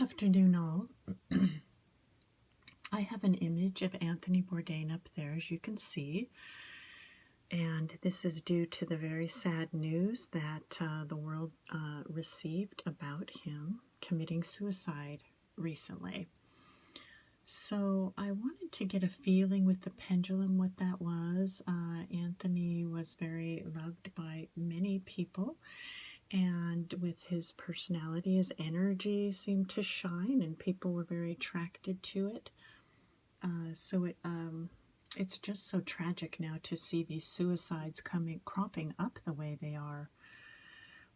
Afternoon all. I have an image of Anthony Bourdain up there, as you can see, and this is due to the very sad news that the world received about him committing suicide recently. So I wanted to get a feeling with the pendulum what that was. Anthony was very loved by many people, and with his personality, his energy seemed to shine, and people were very attracted to it. It's just so tragic now to see these suicides cropping up the way they are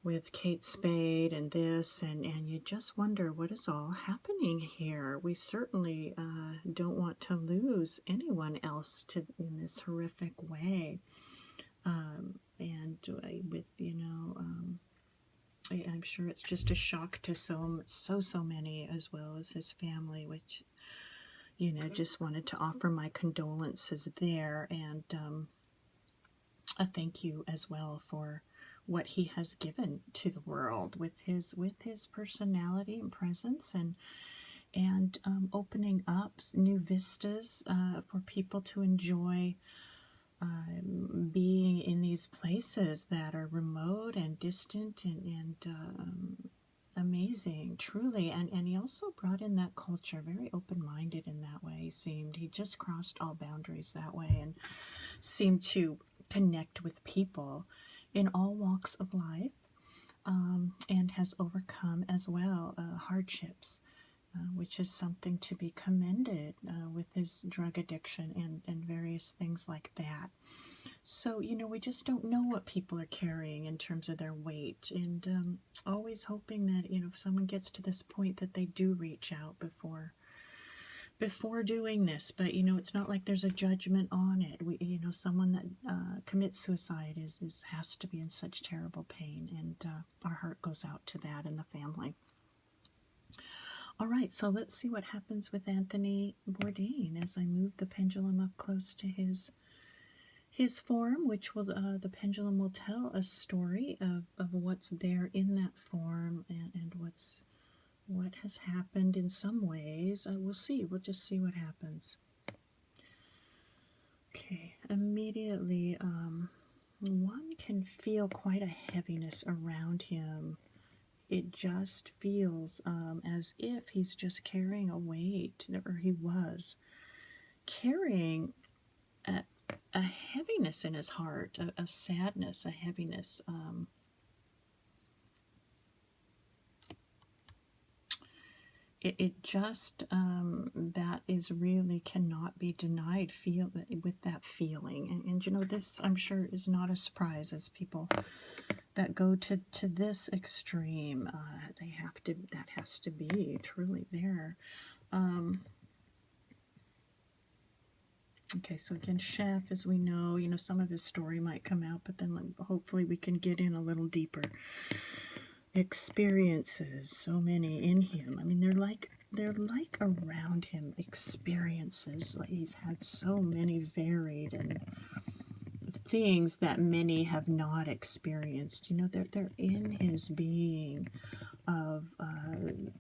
with Kate Spade and this, and you just wonder what is all happening here. We certainly don't want to lose anyone else in this horrific way. I'm sure it's just a shock to so many, as well as his family, which just wanted to offer my condolences there, and a thank you as well for what he has given to the world with his personality and presence, and opening up new vistas for people to enjoy being in these places that are remote and distant and amazing, truly. And he also brought in that culture, very open-minded in that way. He just crossed all boundaries that way and seemed to connect with people in all walks of life, and has overcome as well hardships, which is something to be commended with his drug addiction and various things like that. So, we just don't know what people are carrying in terms of their weight, and always hoping that, if someone gets to this point, that they do reach out before doing this. But, it's not like there's a judgment on it. Someone that commits suicide has to be in such terrible pain, and our heart goes out to that and the family. All right, so let's see what happens with Anthony Bourdain as I move the pendulum up close to his form, which will the pendulum will tell a story of what's there in that form, and what has happened in some ways. We'll see. We'll just see what happens. Okay, immediately, one can feel quite a heaviness around him. It just feels as if he's just carrying a weight, or he was carrying a heaviness in his heart, a sadness, a heaviness. It just, that is really cannot be denied, with that feeling. And this, I'm sure, is not a surprise, as people that go to this extreme, that has to be truly there. Okay, so again, Chef, as we know, some of his story might come out, but then hopefully we can get in a little deeper. Experiences, so many in him. I mean, they're like around him, experiences. Like, he's had so many varied and things that many have not experienced. They're in his being of,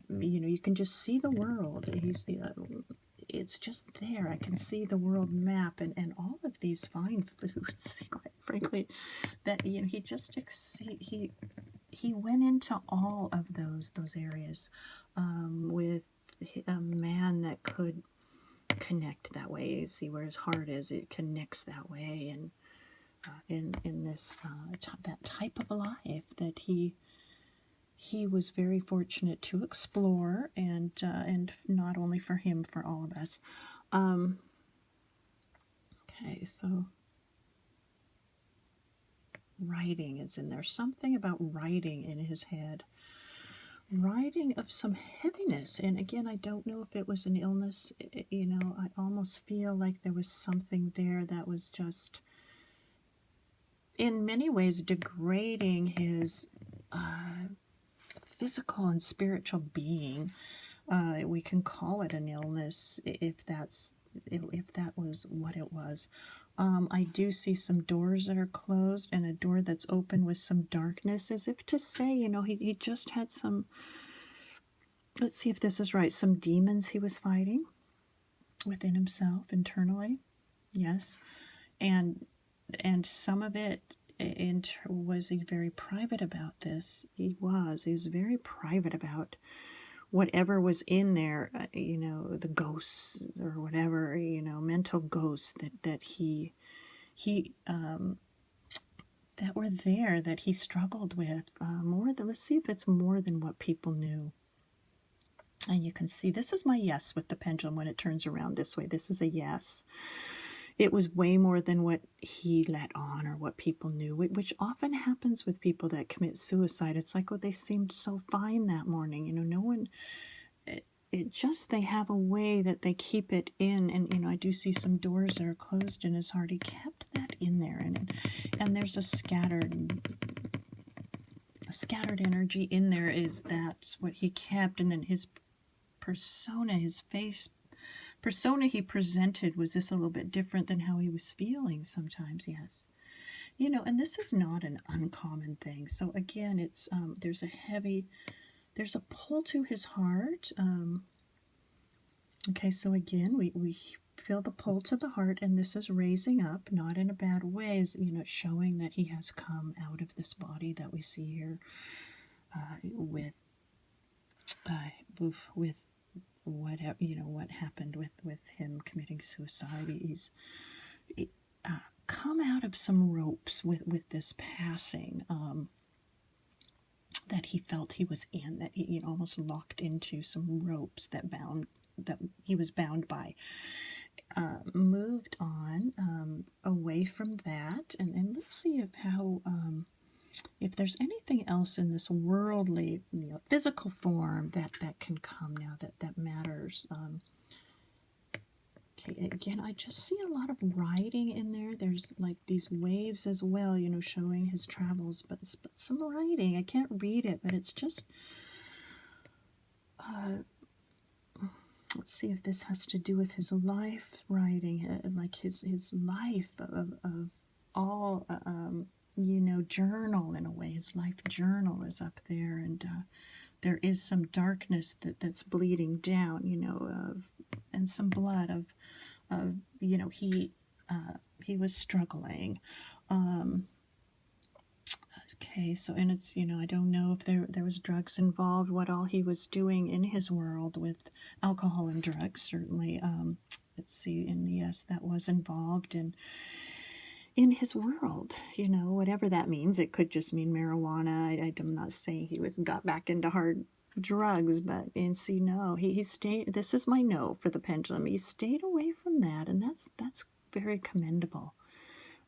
you can just see the world. It's just there. I can see the world map and all of these fine foods, quite frankly, that, he just, he went into all of those areas with a man that could connect that way. You see where his heart is, it connects that way, and in this that type of life that he was very fortunate to explore, and not only for him, for all of us. Okay, so writing is in there. Something about writing in his head. Writing of some heaviness. And again, I don't know if it was an illness. I almost feel like there was something there that was just, in many ways, degrading his physical and spiritual being. We can call it an illness if that was what it was. I do see some doors that are closed and a door that's open with some darkness, as if to say, he just had let's see if this is right. Some demons he was fighting within himself internally. Yes. And some of it was he very private about this. He was very private about whatever was in there, the ghosts or whatever, mental ghosts that he that were there, that he struggled with, more than, let's see if it's more than what people knew. And you can see, this is my yes with the pendulum when it turns around this way. This is a yes. It was way more than what he let on or what people knew, which often happens with people that commit suicide. It's like, oh, they seemed so fine that morning. No one, it just, they have a way that they keep it in. And, I do see some doors that are closed in his heart. He kept that in there. And there's a scattered energy in there. That's what he kept. And then his persona, his face persona he presented, was this a little bit different than how he was feeling sometimes. Yes. And this is not an uncommon thing. So again, it's there's a pull to his heart. Okay, so again, we feel the pull to the heart, and this is raising up, not in a bad way, showing that he has come out of this body that we see here, with whatever, what happened with him committing suicide. He's come out of some ropes with this passing, that he felt he was in, that he almost locked into some ropes that he was bound by. Moved on, away from that, and let's see if there's anything else in this worldly, physical form that can come now that matters. Okay, again, I just see a lot of writing in there. There's like these waves as well, showing his travels, but some writing. I can't read it, but it's just, let's see if this has to do with his life writing, like his life of all, journal in a way. His life journal is up there, and there is some darkness that's bleeding down, and some blood of he was struggling. Okay, so, and it's, I don't know if there was drugs involved, what all he was doing in his world with alcohol and drugs, certainly. Let's see, and yes, that was involved in his world, whatever that means. It could just mean marijuana. I'm not saying he got back into hard drugs, but, and see, no, he stayed. This is my no for the pendulum. He stayed away from that, and that's very commendable.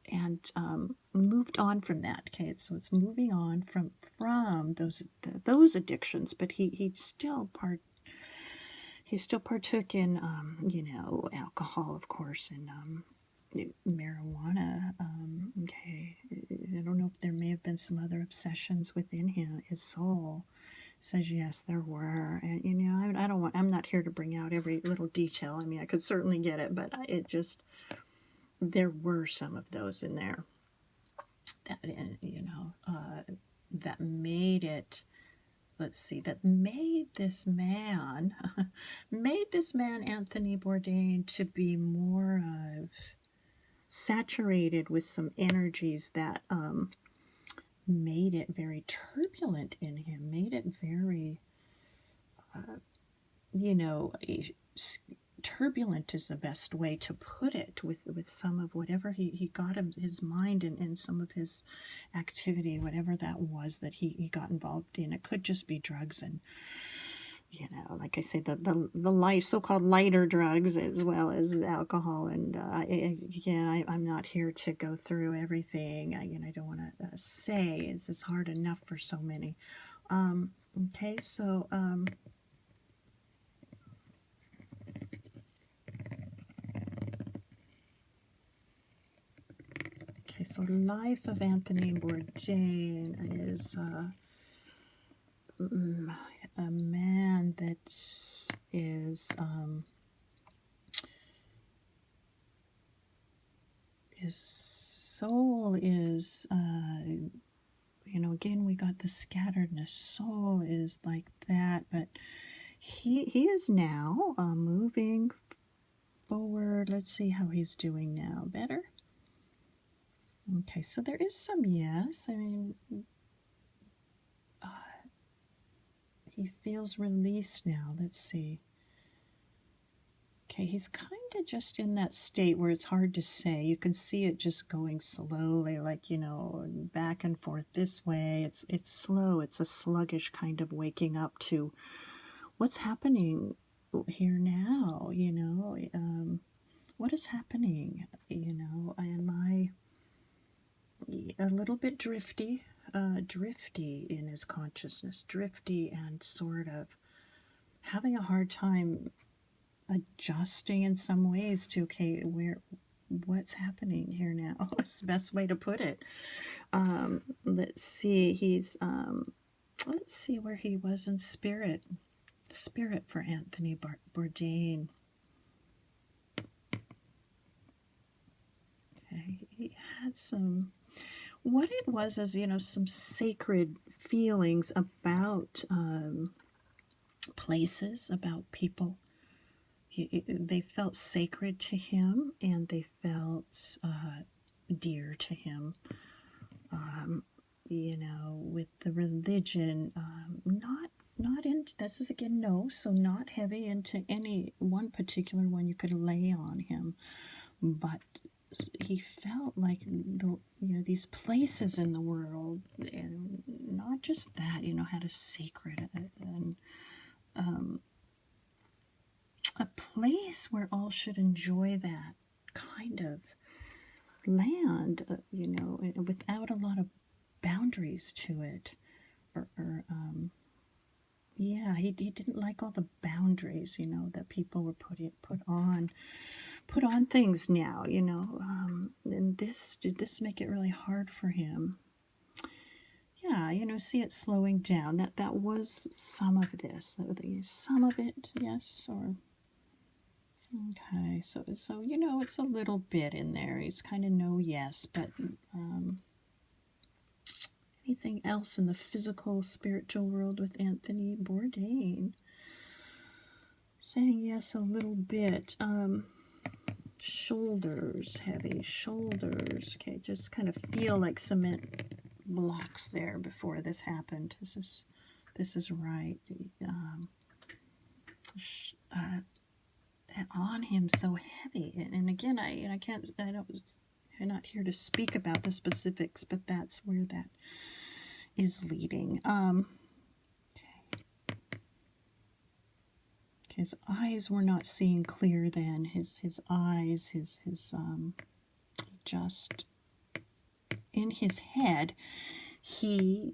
And moved on from that. Okay, so it's moving on from those addictions, but he still partook in alcohol, of course, and marijuana. Okay, I don't know if there may have been some other obsessions within his soul. Says yes, there were, and I'm not here to bring out every little detail. I mean, I could certainly get it, but there were some of those in there that, that made it, let's see, that made this man, Anthony Bourdain, to be more saturated with some energies that made it very turbulent in him, made it very, turbulent is the best way to put it, with some of whatever he got of his mind and some of his activity, whatever that was that he got involved in. It could just be drugs and, like I say, the light, so-called lighter drugs, as well as alcohol. And I'm not here to go through everything. I don't want to say it's just hard enough for so many. Okay, so so life of Anthony Bourdain is a man that is his soul is, again, we got the scatteredness. Soul is like that, but he is now moving forward. Let's see how he's doing now. Better? Okay, so there is some yes. I mean, he feels released now. Let's see. Okay, he's kind of just in that state where it's hard to say. You can see it just going slowly, like, back and forth this way. It's slow. It's a sluggish kind of waking up to what's happening here now, what is happening, am I a little bit drifty in his consciousness, drifty and sort of having a hard time adjusting in some ways to, okay, what's happening here now? What's the best way to put it? Let's see, let's see where he was in spirit for Anthony Bourdain. Okay, he had what it was is, some sacred feelings about places, about people. They felt sacred to him, and they felt dear to him. With the religion, not in, this is again no, so not heavy into any one particular one you could lay on him, but he felt like these places in the world, and not just that, had a sacred and a place where all should enjoy that kind of land, without a lot of boundaries to it, he didn't like all the boundaries, that people were put on things now, and did this make it really hard for him? Yeah, see it slowing down. That was some of this. Some of it, yes, or okay. So it's a little bit in there. He's kind of no yes, but anything else in the physical, spiritual world with Anthony Bourdain? Saying yes a little bit. Shoulders, heavy shoulders. Okay, just kind of feel like cement blocks there before this happened. This is right. On him so heavy, and again, I'm not here to speak about the specifics, but that's where that is leading. His eyes were not seeing clear then. His eyes, just in his head, he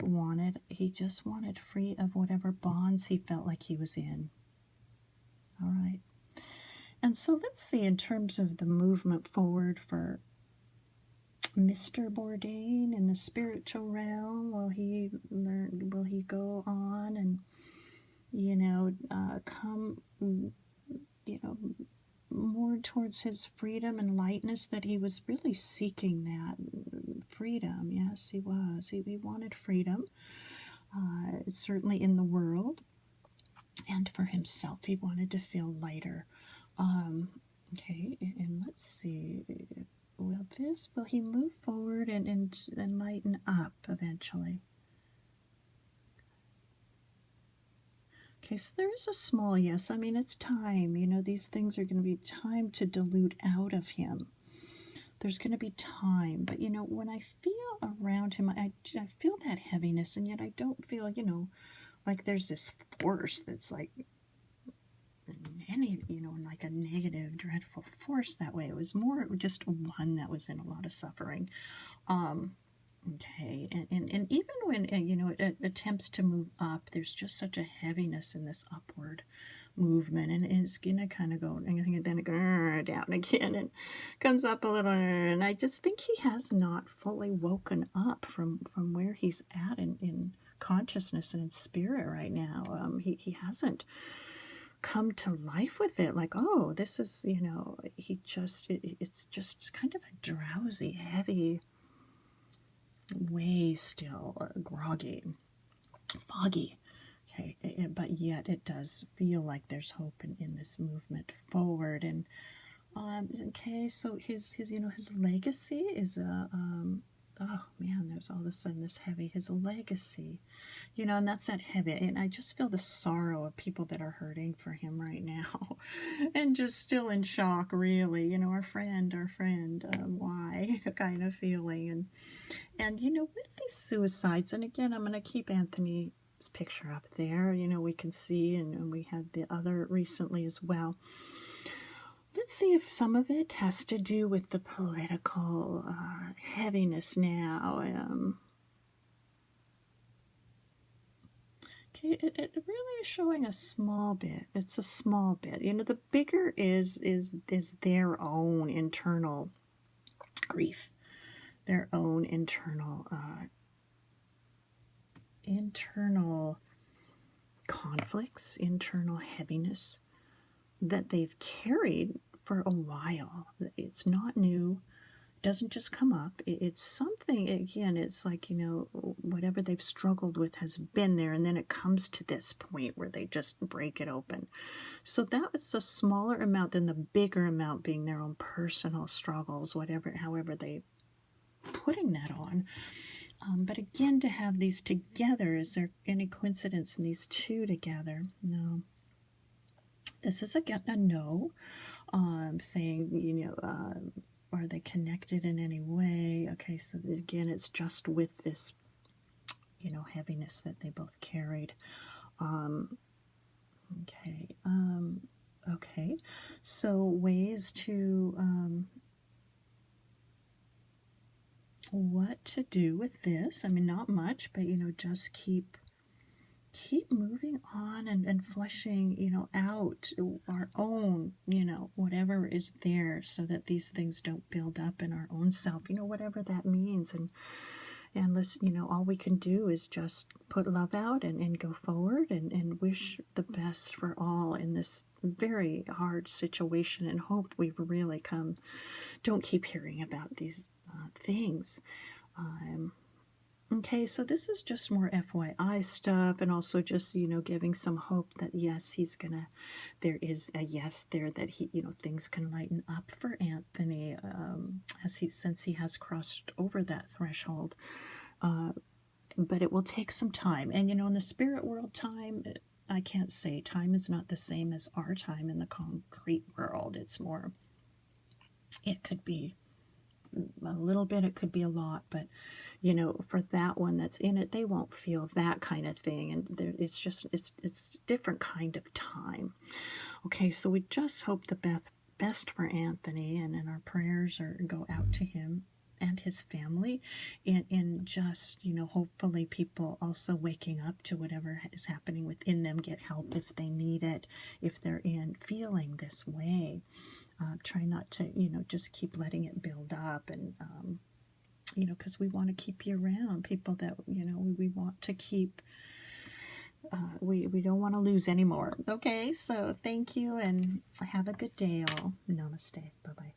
just wanted free of whatever bonds he felt like he was in. All right. And so let's see, in terms of the movement forward for Mr. Bourdain in the spiritual realm, will he go on and come more towards his freedom and lightness, that he was really seeking that freedom? Yes, he was. He wanted freedom, certainly in the world, and for himself he wanted to feel lighter. Okay, and let's see, will he move forward and lighten up eventually? Okay, so there is a small yes. I mean, it's time. These things are going to be time to dilute out of him. There's going to be time. But, when I feel around him, I feel that heaviness, and yet I don't feel, like there's this force that's like like a negative, dreadful force that way. It was more just one that was in a lot of suffering. Okay, and even when, it attempts to move up, there's just such a heaviness in this upward movement, and it's going to kind of go, and then it goes down again, and comes up a little, and I just think he has not fully woken up from where he's at in consciousness and in spirit right now. He hasn't come to life with it, like, oh, this is, it's just kind of a drowsy, heavy way still, groggy, foggy. Okay, but yet it does feel like there's hope in this movement forward. And okay, so his his legacy is oh man, there's all of a sudden this heavy, his legacy, and that's that heavy. And I just feel the sorrow of people that are hurting for him right now and just still in shock, really. Our friend, why kind of feeling. And with these suicides, and again, I'm going to keep Anthony's picture up there. We can see, and we had the other recently as well. Let's see if some of it has to do with the political heaviness now. Okay, it really is showing a small bit. It's a small bit. The bigger is their own internal grief, their own internal conflicts, internal heaviness that they've carried for a while. It's not new. It doesn't just come up. It's something, again, it's like, whatever they've struggled with has been there, and then it comes to this point where they just break it open. So that was a smaller amount than the bigger amount being their own personal struggles, however they putting that on. But again, to have these together, is there any coincidence in these two together? No. This is again a no, saying, are they connected in any way? Okay, so again, it's just with this, heaviness that they both carried. Okay, so ways to, what to do with this? I mean, not much, but, just keep moving on and fleshing, out our own, whatever is there, so that these things don't build up in our own self, whatever that means. And listen, all we can do is just put love out and go forward and wish the best for all in this very hard situation, and hope we really don't keep hearing about these things. Okay, so this is just more FYI stuff, and also just, giving some hope that yes, there is a yes there, that he, things can lighten up for Anthony, since he has crossed over that threshold. But it will take some time. And, in the spirit world, time, I can't say time is not the same as our time in the concrete world. It's more, it could be a little bit, it could be a lot, but for that one that's in it, they won't feel that kind of thing, and it's different kind of time. Okay, so we just hope the best for Anthony, and our prayers go out to him and his family, and just, hopefully people also waking up to whatever is happening within them, get help if they need it, if they're feeling this way. Try not to, just keep letting it build up, and, because we want to keep you around, people that, we want to keep, we don't want to lose anymore. Okay, so thank you, and have a good day, all. Namaste. Bye-bye.